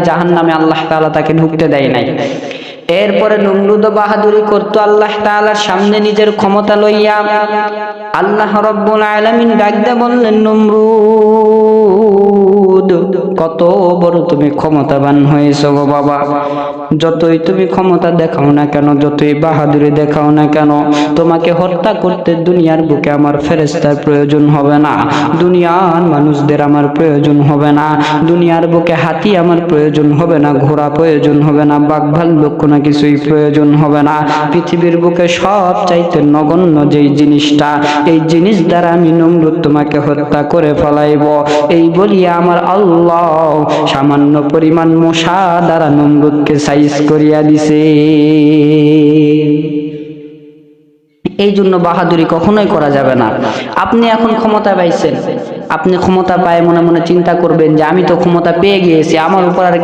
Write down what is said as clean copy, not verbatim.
জাহান্নামে আল্লাহ তাআলা তাকে ঢুকতে দেয় নাই। এরপরে নমরুদ বাহাদুরি করতো আল্লাহ তাআলার সামনে নিজের ক্ষমতা লইয়া। আল্লাহ রাব্বুল আলামিন ডাক দিয়ে বললেন, নমরুদ কত বড় তুমি ক্ষমতাবান হয়েছো গো বাবা, যতই তুমি ক্ষমতা দেখাও না কেন, যতই বাহাদুরি দেখাও না কেন, তোমাকে হত্যা করতে দুনিয়ার বুকে আমার ফেরেশতার প্রয়োজন হবে না, দুনিয়ার মানুষদের আমার প্রয়োজন হবে না, দুনিয়ার বুকে হাতি আমার প্রয়োজন হবে না, ঘোড়া প্রয়োজন হবে না, বাঘ ভাল্লুক কোনো কিছুই প্রয়োজন হবে না। পৃথিবীর বুকে সব চাইতে নগণ্য যেই জিনিসটা, এই জিনিস দ্বারা আমি নমরুদ তোমাকে হত্যা করে ফেলাইব। এই বলিয়া আমার আল্লাহ সামান্য পরিমাণ মশা দ্বারা নমরুদকে সাইজ করিয়া দিছে। এই জন্য বাহাদুরি কখনোই করা যাবে না। আপনি এখন ক্ষমতা পাইছেন, আপনি ক্ষমতা পায় মনে মনে চিন্তা করবেন যে আমি তো ক্ষমতা পেয়ে গিয়েছি, আমার উপর আর